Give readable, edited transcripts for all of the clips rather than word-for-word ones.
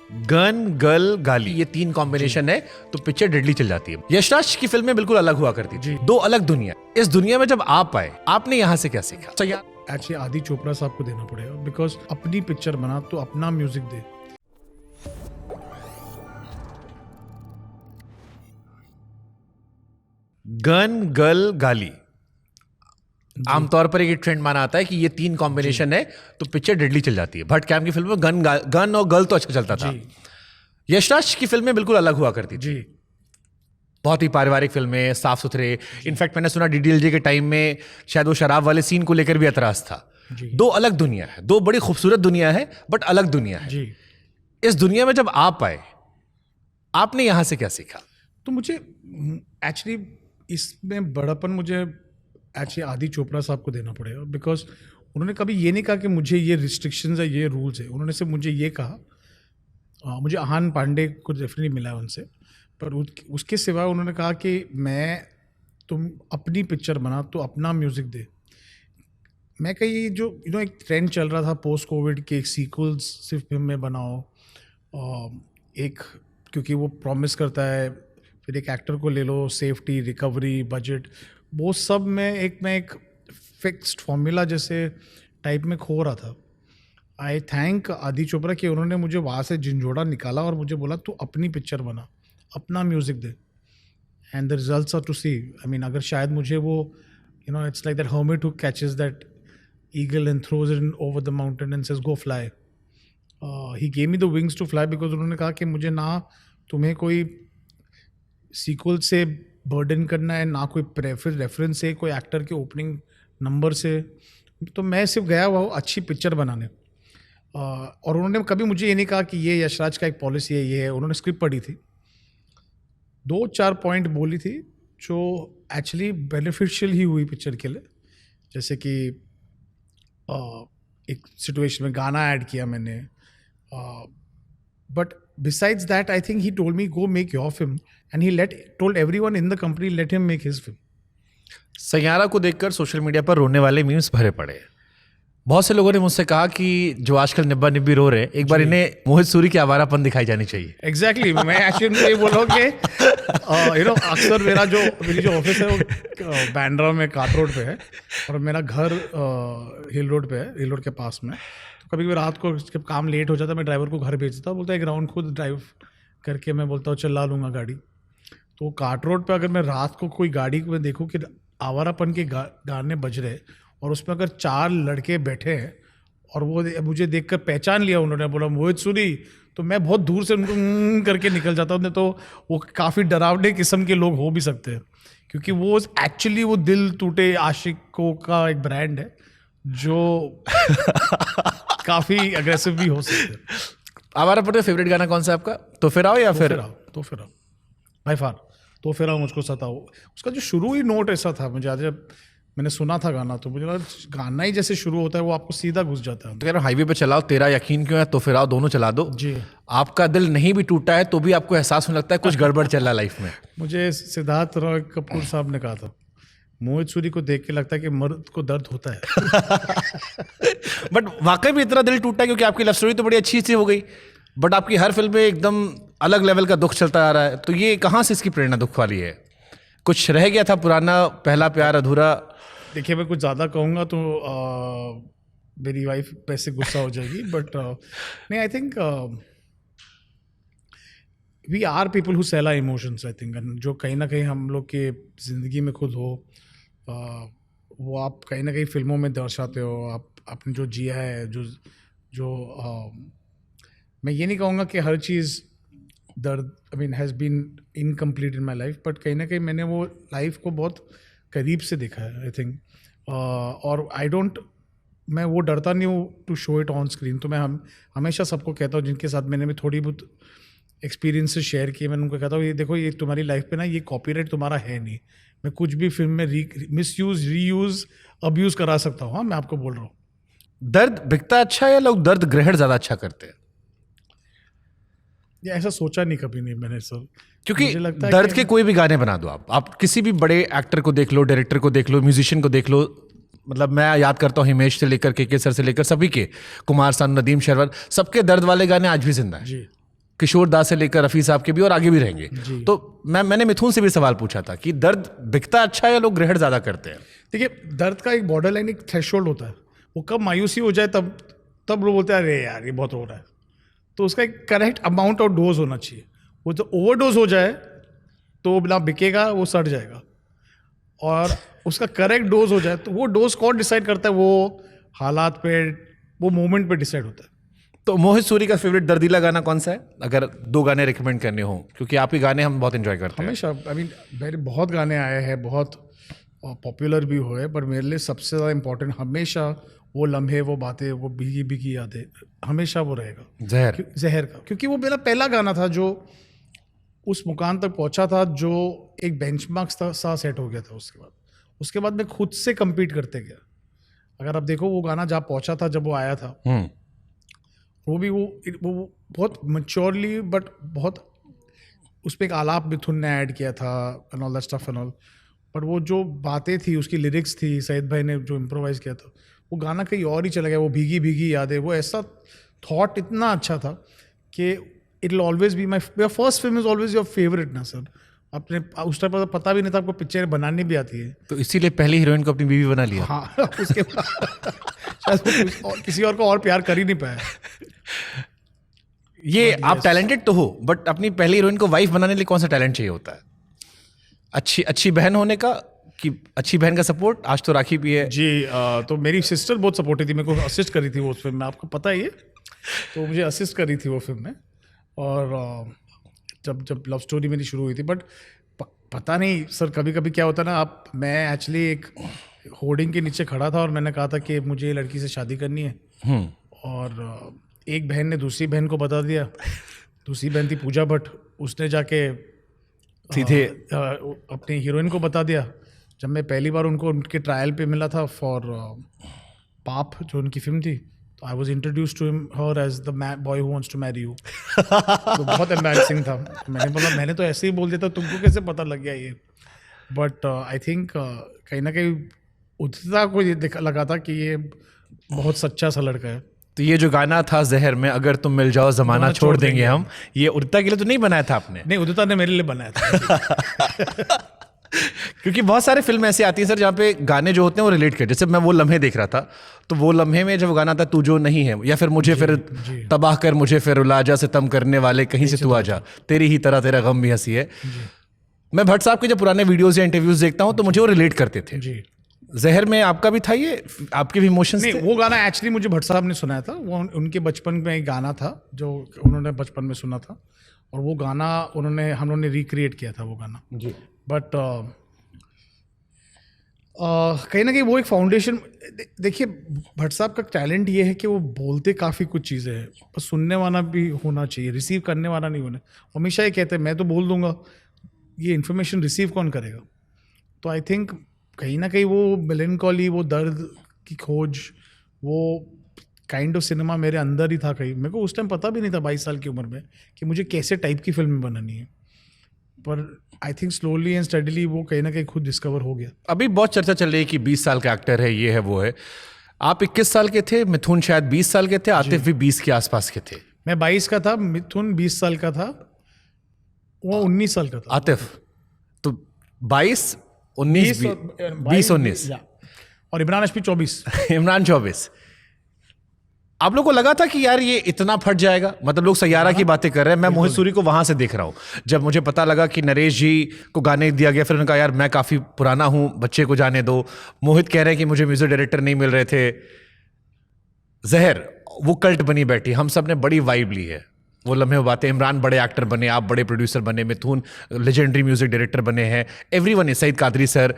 Gun girl गाली, ये तीन कॉम्बिनेशन है तो पिक्चर डेडली चल जाती है। यशराज की फिल्में बिल्कुल अलग हुआ करती थी, दो अलग दुनिया। इस दुनिया में जब आप आए, आपने यहाँ से क्या सीखा? तो एक्चुअली आदि चोपड़ा साहब को देना पड़ेगा, बिकॉज अपनी पिक्चर बना तो अपना म्यूजिक दे। गन गर्ल गाली, आमतौर पर एक ट्रेंड माना आता है कि ये तीन कॉम्बिनेशन है तो पिक्चर डेडली चल जाती है। भट्ट कैम की फिल्म में गन और गर्ल तो अच्छा चलता था। यशराज की फिल्में बिल्कुल अलग हुआ करती थी, बहुत ही पारिवारिक फिल्में, साफ सुथरे। इनफैक्ट मैंने सुना डीडीएलजे के टाइम में शायद वो शराब वाले सीन को लेकर भी एतराज था। दो अलग दुनिया है, दो बड़ी खूबसूरत दुनिया है बट अलग दुनिया है। इस दुनिया में जब आप आए, आपने यहां से क्या सीखा? तो मुझे एक्चुअली इसमें बड़ापन मुझे एक्चुअली आदि चोपड़ा साहब को देना पड़ेगा, बिकॉज उन्होंने कभी ये नहीं कहा कि मुझे ये रिस्ट्रिक्शंस है, ये रूल्स है। उन्होंने सिर्फ मुझे ये कहा, मुझे आहान पांडे को डेफिनेटली मिला है उनसे, पर उसके सिवा उन्होंने कहा कि तुम अपनी पिक्चर बना तो अपना म्यूज़िक दे। मैं कहीं जो एक ट्रेंड चल रहा था पोस्ट कोविड के, एक सीक्वल्स सिर्फ फिल्म में बनाओ, एक क्योंकि वो प्रॉमिस करता है, फिर एक एक्टर को ले लो, सेफ्टी, रिकवरी, बजट, वो सब में मैं एक फिक्स्ड फॉर्मूला जैसे टाइप में खो रहा था। आई थैंक आदि चोपड़ा कि उन्होंने मुझे वहाँ से झंझोड़ा निकाला और मुझे बोला तू अपनी पिक्चर बना, अपना म्यूज़िक दे, and the results are to see. I mean अगर शायद मुझे वो it's like that hermit who catches that eagle and throws it over the mountain and says go fly. He gave me the wings to fly, because उन्होंने कहा कि मुझे ना तुम्हें कोई सीक्वल से बर्डन करना है, ना कोई रेफरेंस है कोई एक्टर के ओपनिंग नंबर से। तो मैं सिर्फ गया हुआ अच्छी पिक्चर बनाने, और उन्होंने कभी मुझे ये नहीं कहा कि ये यशराज का एक पॉलिसी है, ये है। उन्होंने स्क्रिप्ट पढ़ी थी, 2-4 पॉइंट बोली थी जो एक्चुअली बेनिफिशियल ही हुई पिक्चर के लिए। जैसे कि एक सिचुएशन में गाना ऐड किया मैंने, but besides that I think he told me go make your film, and he told everyone in the company let him make his film. Saiyaara को देखकर सोशल मीडिया पर रोने वाले मीम्स भरे पड़े। बहुत से लोगों ने मुझसे कहा कि जो आजकल निब्बा निब्बी रो रहे हैं, एक बार इन्हें मोहित सूरी की आवारापन दिखाई जानी चाहिए। एग्जैक्टली मैं एक्चुअली ये बोल रहा हूँ कि अक्सर मेरी जो ऑफिस है वो बैंड्रा में काट रोड पे है, और मेरा घर हिल रोड पे है, हिल रोड के पास में। कभी कभी रात को जब काम लेट हो जाता है, मैं ड्राइवर को घर भेजता हूँ, बोलता है एक राउंड खुद ड्राइव करके, मैं बोलता हूँ चला लूँगा गाड़ी। तो काट रोड पे अगर मैं रात को कोई गाड़ी को देखूँ कि आवारापन के गाने बज रहे और उसमें अगर 4 लड़के बैठे हैं और वो मुझे देखकर पहचान लिया, उन्होंने बोला मोहित सूरी, तो मैं बहुत दूर से उनको करके निकल जाता हूँ। तो वो काफ़ी डरावने किस्म के लोग हो भी सकते हैं, क्योंकि वो एक्चुअली वो दिल टूटे आशिकों का एक ब्रांड है जो काफी अग्रेसिव भी हो सकते हैं। आवारापन का फेवरेट गाना कौन सा है आपका? तो फिर आओ या फिर तो फिर आओ भाई फार, तो फिर आओ मुझको सताओ। उसका जो शुरू ही नोट ऐसा था, मुझे आज जब मैंने सुना था गाना तो मुझे लगा गाना ही जैसे शुरू होता है वो आपको सीधा घुस जाता है। तो कह रहा हूँ हाईवे पे चलाओ, तेरा यकीन क्यों है, तो फिर आओ, दोनों चला दो जी। आपका दिल नहीं भी टूटा है तो भी आपको एहसास होने लगता है कुछ गड़बड़ चल रहा है लाइफ में। मुझे सिद्धार्थ रॉय कपूर साहब ने कहा था, मोहित सूरी को देख के लगता है कि मर्द को दर्द होता है। बट वाकई में इतना दिल टूटा है, क्योंकि आपकी लव स्टोरी तो बड़ी अच्छी सी हो गई, बट आपकी हर फिल्म में एकदम अलग लेवल का दुख चलता आ रहा है। तो ये कहाँ से इसकी प्रेरणा दुख वाली है? कुछ रह गया था पुराना पहला प्यार अधूरा? देखिए मैं कुछ ज़्यादा कहूँगा तो मेरी वाइफ पैसे गुस्सा हो जाएगी, बट नहीं, I think we are people who sell our emotions. I think जो कहीं ना कहीं हम लोग के ज़िंदगी में खुद हो, वो आप कहीं ना कहीं फिल्मों में दर्शाते हो। आपने जो जिया है, जो मैं ये नहीं कहूँगा कि हर चीज़ दर्द has been incomplete in my life, but कहीं ना कहीं मैंने वो लाइफ को बहुत करीब से देखा है आई थिंक। और मैं वो डरता नहीं हूँ to show it on screen. तो मैं हमेशा सबको कहता हूँ जिनके साथ मैंने भी थोड़ी बहुत एक्सपीरियंस शेयर किए, मैंने उनको कहता हूँ ये देखो, ये तुम्हारी लाइफ पे ना ये कॉपीराइट तुम्हारा है नहीं, मैं कुछ भी फिल्म में मिसयूज, रीयूज, अब्यूज़ करा सकता हूँ। हाँ, मैं आपको बोल रहा हूँ। दर्द बिकता अच्छा है या लोग दर्द ग्रहण ज़्यादा अच्छा करते हैं? ये ऐसा सोचा नहीं कभी नहीं मैंने सर, क्योंकि दर्द के कोई भी गाने बना दो आप किसी भी बड़े एक्टर को देख लो, डायरेक्टर को देख लो, म्यूजिशियन को देख लो, मतलब मैं याद करता हूँ हिमेश से लेकर के सर से लेकर सभी के, कुमार सानू, नदीम शरवर, सबके दर्द वाले गाने आज भी जिंदा हैं। किशोर दा से लेकर रफ़ी साहब के भी और आगे भी रहेंगे। तो मैंने मिथुन से भी सवाल पूछा था कि दर्द बिकता अच्छा है या लोग ग्रहण ज़्यादा करते हैं? देखिए, दर्द का एक बॉर्डर लाइन, एक थ्रेशोल्ड होता है। वो कब मायूसी हो जाए तब लोग बोलते हैं अरे यार ये बहुत हो रहा है। तो उसका एक करेक्ट अमाउंट ऑफ डोज होना चाहिए। वो तो ओवरडोज हो जाए तो ना बिकेगा, वो सड़ जाएगा। और उसका करेक्ट डोज हो जाए तो वो डोज कौन डिसाइड करता है? वो हालात पे, वो मोमेंट पे डिसाइड होता है। तो मोहित सूरी का फेवरेट दर्दीला गाना कौन सा है, अगर 2 गाने रिकमेंड करने हो? क्योंकि आपके गाने हम बहुत एंजॉय करते हैं। हमेशा मेरे बहुत गाने आए हैं, बहुत पॉपुलर भी हुए, पर मेरे लिए सबसे ज़्यादा इम्पोर्टेंट हमेशा वो लम्हे, वो बातें, वो भीगी भीगी यादें, हमेशा वो रहेगा। जहर का, क्योंकि वो मेरा पहला गाना था जो उस मुकाम तक पहुंचा था, जो एक बेंचमार्क सा सेट हो गया था। उसके बाद मैं खुद से compete करते गया। अगर आप देखो वो गाना जहाँ पहुंचा था, जब वो आया था, वो बहुत मैच्योरली, बट बहुत उसपे एक आलाप मिथुन ने ऐड किया था and all that stuff and all. But वो जो बातें थी, उसकी लिरिक्स थी, सईद भाई ने जो इम्प्रोवाइज किया था, वो गाना कहीं और ही चला गया। वो भीगी भीगी यादें, वो ऐसा थॉट इतना अच्छा था कि it will always be my first film is always your favourite ना सर। अपने उस टाइम पर पता भी नहीं था आपको पिक्चर बनानी भी आती है। तो इसीलिए पहली हीरोइन को अपनी बीवी बना लिया। हाँ, उसके बाद शायद किसी और को और प्यार कर ही नहीं पाया। ये आप टैलेंटेड तो हो, बट अपनी पहली हीरोइन को वाइफ बनाने के लिए कौन सा टैलेंट चाहिए होता है? अच्छी बहन होने का, कि अच्छी बहन का सपोर्ट? आज तो राखी भी है जी। तो मेरी सिस्टर बहुत सपोर्टिव थी, मेरे को असिस्ट करी थी वो उस फिल्म में, आपको पता है ये। तो मुझे असिस्ट करी थी वो फिल्म में। और जब लव स्टोरी मेरी शुरू हुई थी, बट पता नहीं सर, कभी कभी क्या होता है ना, मैं एक्चुअली एक होर्डिंग के नीचे खड़ा था और मैंने कहा था कि मुझे लड़की से शादी करनी है। और एक बहन ने दूसरी बहन को बता दिया। दूसरी बहन थी पूजा भट्ट, उसने जाके सीधे अपनी हीरोइन को बता दिया। जब मैं पहली बार उनके ट्रायल पे मिला था फॉर पाप, जो उनकी फिल्म थी, तो I was introduce to her as the boy who wants to marry you. तो बहुत एम्बैरेसिंग था। मैंने बोला, मैंने तो ऐसे ही बोल दिया था, तुमको कैसे पता लग गया ये? बट आई थिंक कहीं ना कहीं उदिता को ये लगा था कि ये बहुत सच्चा सा लड़का है। तो ये जो गाना था जहर में, अगर तुम मिल जाओ जमाना छोड़ देंगे हम, ये उदिता के लिए तो नहीं बनाया था आपने? नहीं, उदिता ने मेरे लिए बनाया था। क्योंकि बहुत सारे फिल्म ऐसी आती है सर जहाँ पे गाने जो होते हैं वो रिलेट कर, जैसे मैं वो लम्हे देख रहा था, तो वो लम्हे में जब गाना था तू जो नहीं है, या फिर मुझे फिर तबाह कर, मुझे फिर रुला जा, सितम करने वाले कहीं से तू आ जा, तेरी ही तरह तेरा गम भी हंसी है। मैं भट्ट साहब के जब पुराने वीडियोस या इंटरव्यूज देखता हूँ तो मुझे वो रिलेट करते थे। जहर में आपका भी था ये, आपके भी इमोशंस थे? वो गाना एक्चुअली मुझे भट्ट साहब ने सुनाया था। वो उनके बचपन में एक गाना था जो उन्होंने बचपन में सुना था, और वो गाना हम लोगों ने रिक्रिएट किया था वो गाना जी। बट कहीं ना कहीं वो एक फाउंडेशन। देखिए, भट्ट साहब का टैलेंट ये है कि वो बोलते काफ़ी कुछ चीज़ें हैं, पर सुनने वाला भी होना चाहिए, रिसीव करने वाला नहीं होना। हमेशा ये कहते हैं मैं तो बोल दूंगा, ये इन्फॉर्मेशन रिसीव कौन करेगा? तो आई थिंक कहीं ना कहीं वो मेलनकॉली, वो दर्द की खोज, वो काइंड ऑफ सिनेमा मेरे अंदर ही था। कहीं मेरे को उस टाइम पता भी नहीं था 22 साल की उम्र में कि मुझे कैसे टाइप की फिल्म बनानी है, पर I think slowly and steadily वो कहीं ना कहीं खुद डिस्कवर हो गया। अभी बहुत चर्चा चल रही है कि 20 साल का एक्टर है, ये है वो है। आप 21 साल के थे, मिथुन शायद 20 साल के थे, आतिफ भी 20 के आसपास के थे। मैं 22 का था, मिथुन 20 साल का था, वो 19 साल का था। आतिफ तो 22, 19, 20, 19 और इमरान हाशमी 24। इमरान 24। आप लोग को लगा था कि यार ये इतना फट जाएगा? मतलब लोग सैयारा की बातें कर रहे हैं, मैं मोहित सूरी को वहां से देख रहा हूं। जब मुझे पता लगा कि नरेश जी को गाने दिया गया, फिर उन्होंने कहा यार मैं काफी पुराना हूं, बच्चे को जाने दो। मोहित कह रहे हैं कि मुझे म्यूजिक डायरेक्टर नहीं मिल रहे थे। जहर वो कल्ट बनी बैठी, हम सब ने बड़ी वाइब ली है, वो लम्हे बातें। इमरान बड़े एक्टर बने, आप बड़े प्रोड्यूसर बने, मिथुन लेजेंडरी म्यूजिक डायरेक्टर बने हैं, everyone is, Sayeed Quadri sir.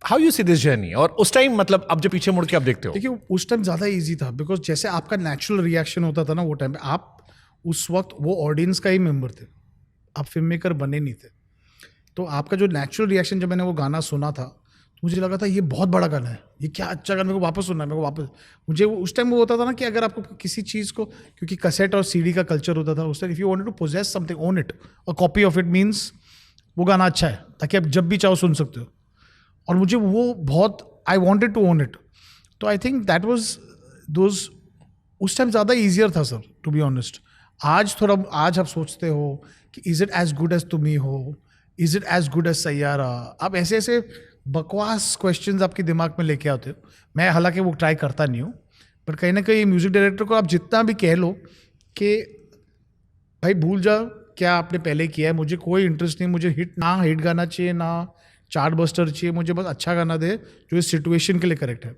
How you see this journey? और उस टाइम, मतलब अब जो पीछे मुड़ के आप देखते हो? देखिए, उस टाइम ज़्यादा इजी था, बिकॉज जैसे आपका नेचुरल रिएक्शन होता था ना वो टाइम पे, आप उस वक्त वो ऑडियंस का ही मेंबर थे, आप फिल्म मेकर बने नहीं थे। तो आपका जो नेचुरल रिएक्शन, जब मैंने वो गाना सुना था तो मुझे लगा था ये बहुत बड़ा गाना है, ये क्या अच्छा गाना, मेरे को वापस सुनना है, मेरे को वापस। मुझे उस टाइम वो होता था ना कि अगर आपको किसी चीज़ को, क्योंकि कैसेट और सीडी का कल्चर होता था उस time, if you wanted to possess something, own it, a copy of it means वो गाना अच्छा है, ताकि आप जब भी चाहो सुन सकते हो। और मुझे वो बहुत, I wanted to own it. तो I think that was those, उस टाइम ज़्यादा ईजियर था सर, टू बी ऑनेस्ट। आज आप सोचते हो कि is it as good as तुम ही हो, is it as good as Saiyaara, आप ऐसे ऐसे बकवास क्वेश्चंस आपके दिमाग में लेके आते हो। मैं हालांकि वो ट्राई करता नहीं हूँ, पर कहीं ना कहीं म्यूज़िक डायरेक्टर को आप जितना भी कह लो कि भाई भूल जाओ क्या आपने पहले किया है, मुझे कोई इंटरेस्ट नहीं, मुझे हिट गाना चाहिए, ना चार्ट बस्टर चाहिए, मुझे बस अच्छा गाना दे जो इस सिचुएशन के लिए करेक्ट है।